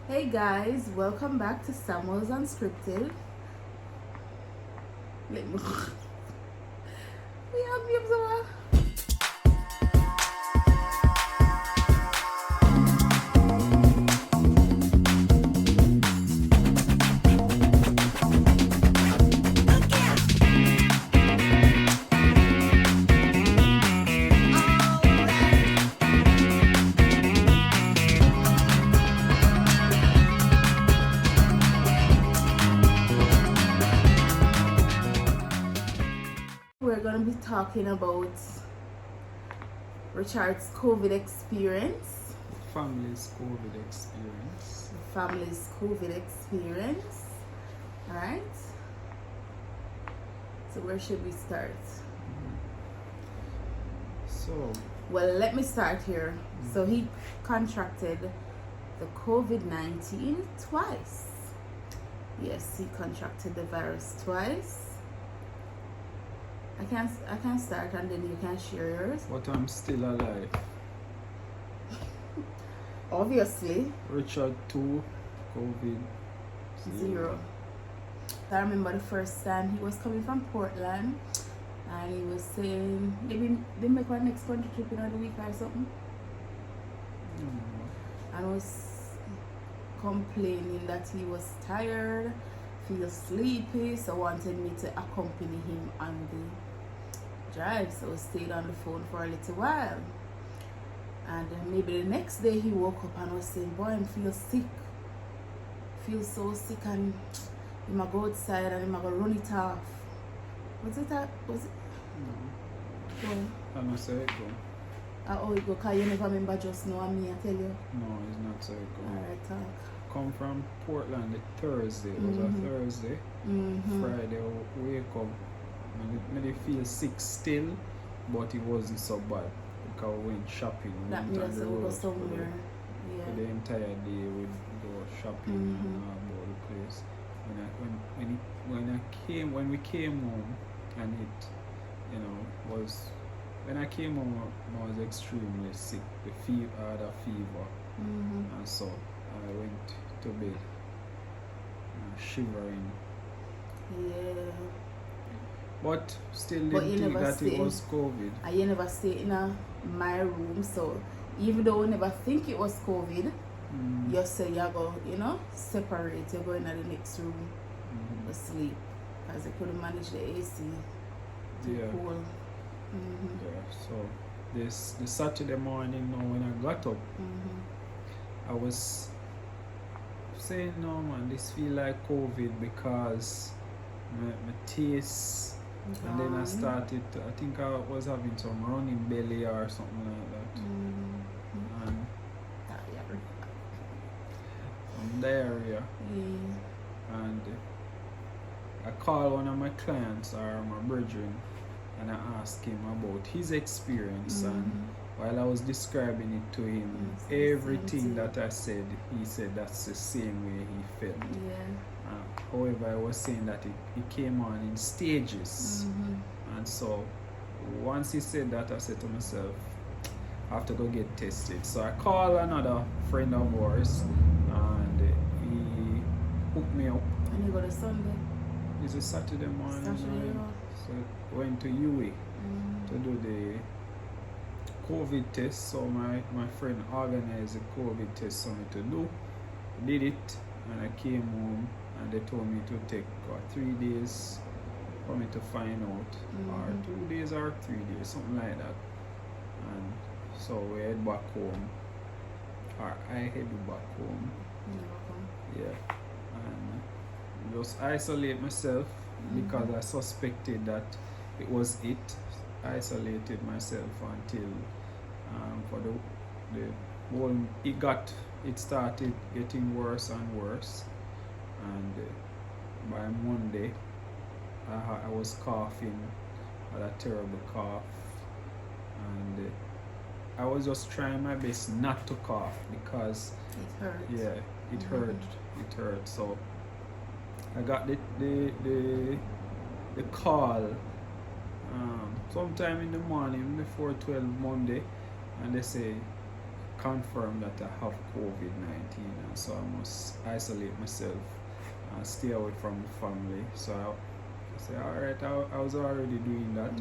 Hey guys, welcome back to Samuel's Unscripted. Let me. We have names over. We're gonna be talking about Richard's COVID experience, Family's COVID experience. the family's COVID experience. Alright? So, where should we start? So, Well, let me start here. So, he contracted the COVID 19 twice. Yes, he contracted the virus twice. I can start and then you can share yours. but I'm still alive. Obviously, Richard 2, COVID 0. I remember the first time he was coming from Portland and he was saying maybe they make our next country trip in the week or something. And was complaining that he was tired, feel sleepy, so wanted me to accompany him on the drive. So I stayed on the phone for a little while. And then maybe the next day he woke up and was saying, boy, I feel sick. Feel so sick and he might go outside and he might go run it off. Was it that? Was it? No. Go. I'm not say it go. Oh, it go, because you never remember just now and me, I tell you. No, it's not say it go. Alright, talk. Come from Portland the Thursday. It was a Thursday. Friday, I wake up. I feel sick still, but it wasn't so bad because we went shopping. We That went on means the we go road somewhere. for the Yeah. entire day. We go shopping and all about the place. When we came home, and it, was when I came home, I was extremely sick. I had a fever, and so I went to bed, shivering. Yeah. But still But didn't you think never that it stay. was COVID. And you never stay in my room, so even though we never think it was COVID, you say you go, separate, you go in the next room to sleep. Because they couldn't manage the AC. Yeah. Cool. Yeah. So the Saturday morning, now when I got up, I was saying, no man, this feel like COVID because my taste. And then I started, I think I was having some running belly or something like that. And some diarrhea. Yeah. And I called one of my clients or my brethren and I asked him about his experience. And while I was describing it to him, It's the same everything thing. that I said, he said that's the same way he felt. Yeah. However, I was saying that it came on in stages. And so once he said that, I said to myself, I have to go get tested. So I called another friend of ours and he hooked me up. And you go to Sunday. It's a Saturday morning. Saturday, yeah. So I went to UA to do the COVID test. So my friend organized a COVID test for me to do. Did it and I came home and they told me to take 3 days for me to find out, or 2 days or 3 days, something like that. And so we head back home, or I head back home, yeah, and just isolate myself because I suspected that it was it. Isolated myself until for the whole it started getting worse and worse, and by Monday I was coughing, had a terrible cough, and I was just trying my best not to cough because It hurt. yeah, it hurt. So I got the call sometime in the morning before 12 Monday, and they say confirmed that I have COVID-19, and so I must isolate myself and stay away from the family. So I said, all right, I was already doing that.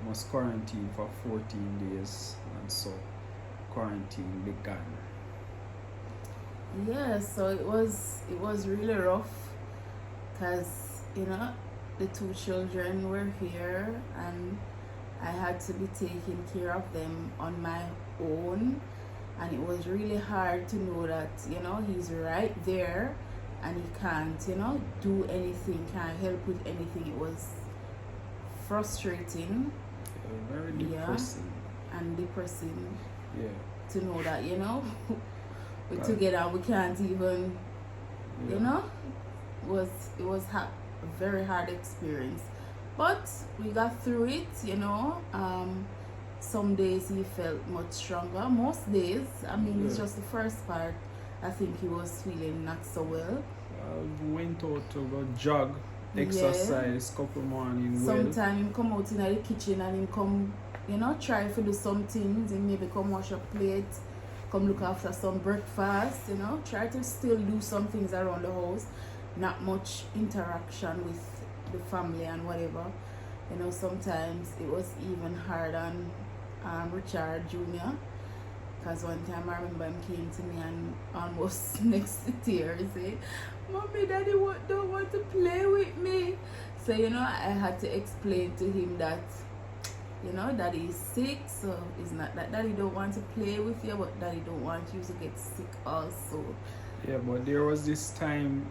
Must quarantine for 14 days, and so quarantine began. Yeah, so it was really rough because the two children were here and I had to be taking care of them on my own, and it was really hard to know that he's right there and he can't do anything, can't help with anything. It was frustrating. Very depressing. And depressing. Yeah. To know that we're God. together, we can't even Yeah. it was a very hard experience, but we got through it. Some days he felt much stronger. Most days, it's just the first part, I think he was feeling not so well. I went out to go jog, exercise, couple morning. Sometimes him come out in the kitchen and him come try to do some things. He maybe come wash a plate, come look after some breakfast, try to still do some things around the house. Not much interaction with the family and whatever. Sometimes it was even hard on Richard Jr. Because one time I remember him came to me and almost next to tears say, "Mommy, Daddy don't want to play with me." So I had to explain to him that Daddy is sick, so it's not that Daddy don't want to play with you, but Daddy don't want you to get sick also. Yeah, but there was this time,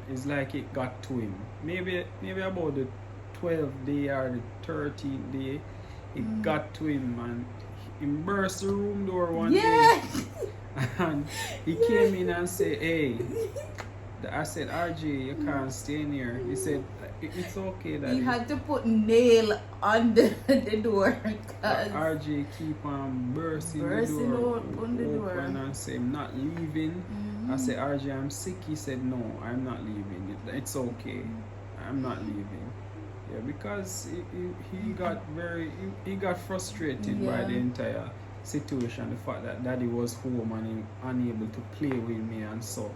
it's like it got to him. Maybe about the 12th day or the 13th day, it got to him, and he burst the room door one day. And he came in and said, "Hey." I said, "RJ, you can't stay in here." He said, "It's okay, Daddy." He had to put nail on the door. RJ keep on bursting the door open and say, "I'm not leaving." I said, "RJ, I'm sick." He said, "No, I'm not leaving. It's okay. I'm not leaving." Yeah, because he got frustrated by the entire situation, the fact that Daddy was home and he unable to play with me, and so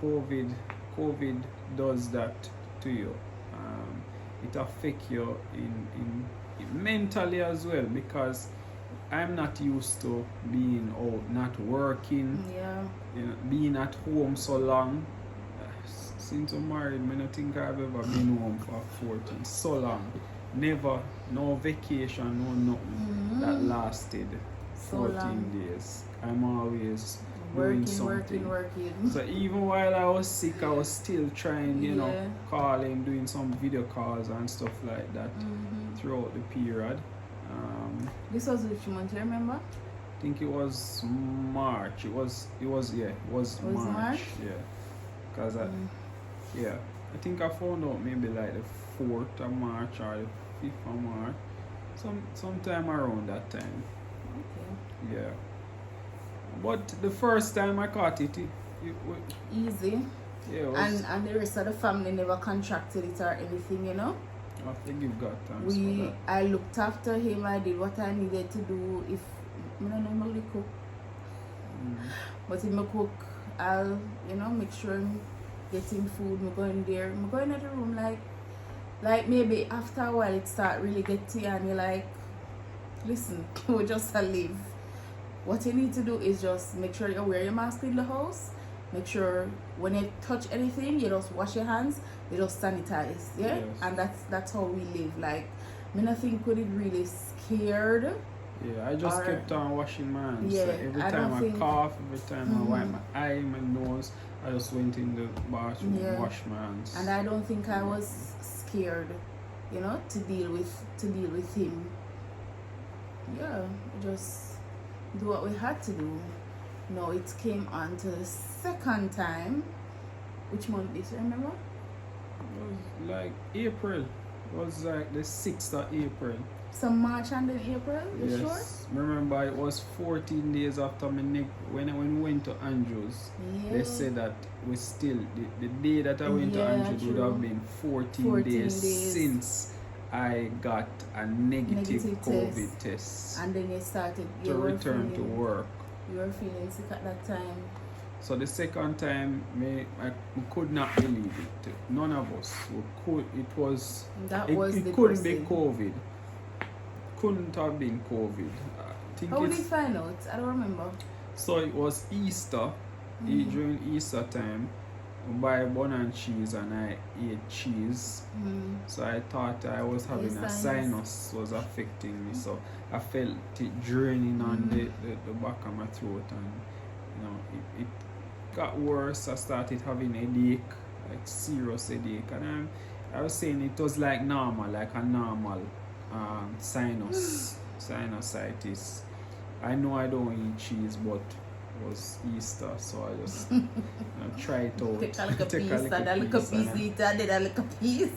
COVID does that to you. It affects you in mentally as well, because I'm not used to being out, not working, being at home so long. Since I'm married, I don't think I've ever been home for 14 so long. Never, no vacation, no nothing that lasted 14 days. I'm always doing something. Working. So even while I was sick, I was still trying, calling, doing some video calls and stuff like that throughout the period. This was which month, you remember? I think it was March. It was March. Yeah. Because I think I found out maybe like the 4th of March or the 5th of March. Sometime around that time. Okay. Yeah. But the first time I caught it easy. Yeah. And the rest of the family never contracted it or anything, I think you've got thanks for that. I looked after him. I did what I needed to do. If I don't normally cook, but if I cook, I'll make sure I'm getting food. I'm going there. I'm going to the room like maybe after a while it start really get to you and you're like, listen, we just leave. What you need to do is just make sure you wear your mask in the house. Make sure when you touch anything, you just wash your hands. You just sanitize, yeah. Yes. And that's how we live. Like, I mean, I think we did really scared. Yeah, I just kept on washing my hands. Yeah, so every time I cough, every time I wipe my eye, my nose, I just went in the bathroom and washed my hands. And I don't think I was scared, to deal with him. Yeah, just do what we had to do. No, it came on to the second time. Which month did you remember? It was like April. It was like the 6th of April. So March and then April, you sure? Remember, it was 14 days after when we went to Andrews. Yeah. They said that we still, the day that I went to Andrews would have been 14 days since I got a negative COVID test. And then you started to return to work. You were feeling sick at that time. So the second time, I could not believe it. None of us could. It was. That It, was it the couldn't be person. COVID. Couldn't have been COVID. I think How did you it's. find out? I don't remember. So it was Easter. During Easter time, I buy bun and cheese, and I ate cheese. So I thought I was having a sinus was affecting me. So I felt it draining on the back of my throat, and it got worse. I started having headache, like serious headache, and I was saying it was like normal, like a normal sinusitis. I know I don't eat cheese, but it was Easter, so I just try it out. Take a little piece, and a little piece eat, and then a little piece.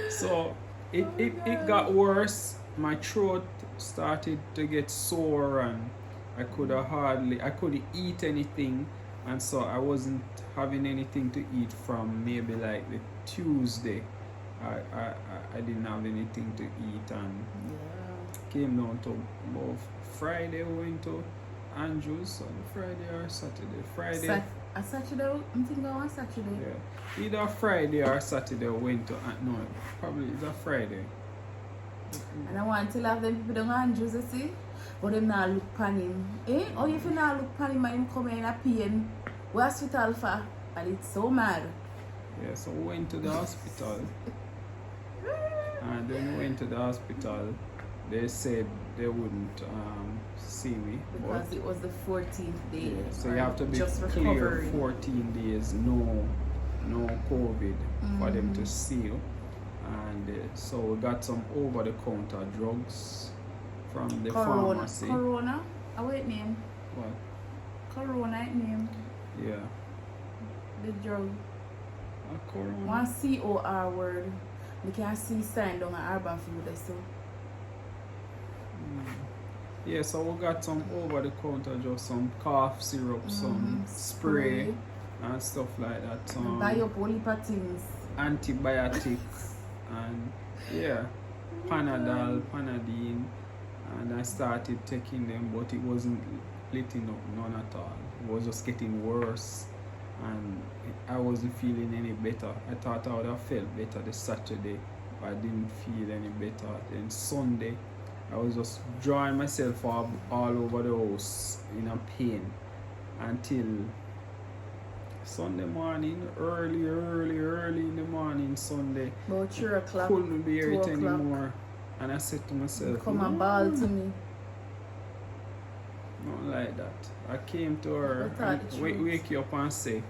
So it got worse. My throat started to get sore, and I couldn't eat anything, and so I wasn't having anything to eat from maybe like the Tuesday. I didn't have anything to eat, and came down to about Friday. We went to Andrews on Friday or Saturday. Friday. A Saturday? I'm thinking on Saturday. Yeah. Either Friday or Saturday we went to no, probably it's a Friday. And I want to have them people down Andrews, you see? But them not look pan him. Eh? Or if you not look pan him and him come in a pain, we hospital for, and it's so mad. Yeah, so we went to the hospital. And then we went to the hospital. They said they wouldn't see me. Because it was the 14th day. Yeah, so you have to be just clear recovering. 14 days, no COVID for them to see you. And so we got some over-the-counter drugs from the pharmacy. Corona? What name? What? Corona name. Yeah. The drug. Corona. One COR word. We can see sign down at Urban Food. So. Yeah, so we got some over-the-counter drugs, some cough syrup, some spray and stuff like that. Some buy up all heap of things. Antibiotics and Panadol, Panadine, and I started taking them, but it wasn't letting up none at all. It was just getting worse, and I wasn't feeling any better. I thought I would have felt better this Saturday, but I didn't feel any better. Then Sunday, I was just drawing myself up all over the house in a pain until Sunday morning, early in the morning, Sunday. About 3 o'clock. Couldn't bear it anymore. And I said to myself, come and ball to me. Not like that. I came to her and wake you up and say,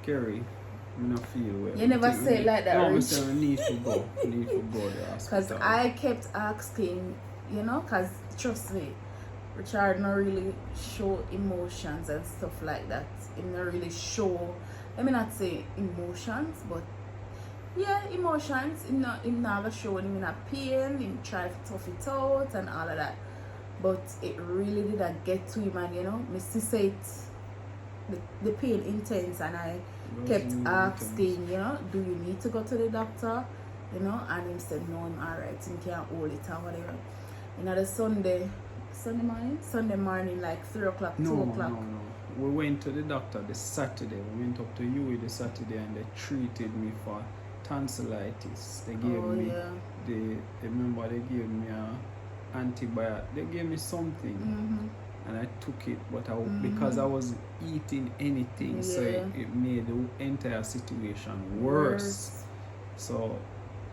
Kerry, I don't feel well. You never say it like that, no, Rich. I said I need to go. I need to go to the hospital. Because I kept asking, because trust me, Richard not really show emotions and stuff like that. He not really show, let me not say emotions, but yeah, emotions. He never show him in a pain, he try to tough it out and all of that. But it really didn't get to him, and Mr. said the pain intense, and I kept asking, do you need to go to the doctor? And he said no, I'm alright, he can't hold it or whatever. The Sunday morning, like 3 o'clock, 2 o'clock. No. We went to the doctor this Saturday. We went up to UWI this Saturday, and they treated me for tonsillitis. They gave me, remember they gave me a antibiotic. They gave me something, and I took it, but because I wasn't eating anything, so it made the entire situation worse. So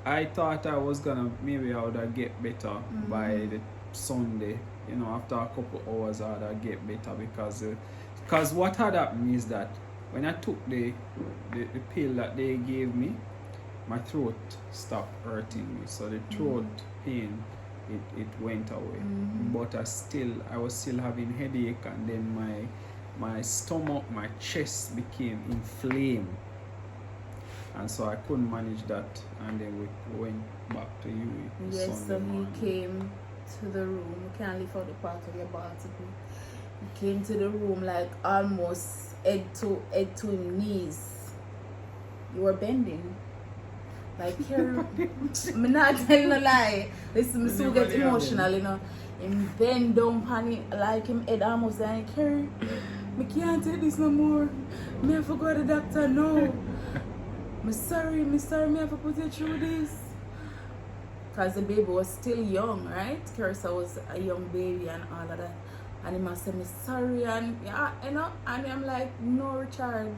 I thought I was maybe I would get better by the Sunday. After a couple hours I would get better, because what had happened is that when I took the pill that they gave me, my throat stopped hurting me. So the throat pain, it went away. But I was still having headache, and then my stomach, my chest became inflamed. And so I couldn't manage that, and then we went back to UWI. Yes, so he came to the room. You can't leave out the part of your body. He came to the room like almost head to his knees. You were bending. Like, I'm not telling a lie. Listen, I still get emotional, Him bend down on it like him head almost like, Carrie, me can't take this no more. Me have to go to the doctor now. Me sorry, me have to put you through this. Because the baby was still young, right? Carissa was a young baby and all of that. And he must say, me sorry, and yeah, you know, and I'm like, no, Richard,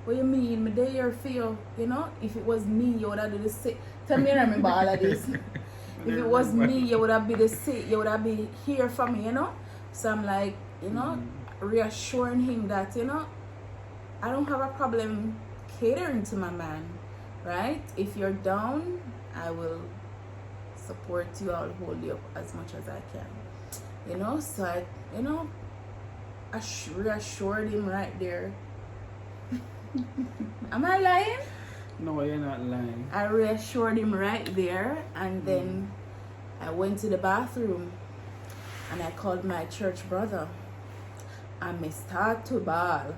what you mean? Me there here for you, you know? If it was me, you would have done the same. Tell me, I remember all of this. If it was me, you would have been the same. You would have been here for me, you know? So I'm like, you know, reassuring him that, you know, I don't have a problem catering to my man, right? If you're down, I will support you. I'll hold you up as much as I can, you know. So I, you know, I reassured him right there. Am I lying? No, you're not lying. I reassured him right there, and then I went to the bathroom and I called my church brother and me start to bawl.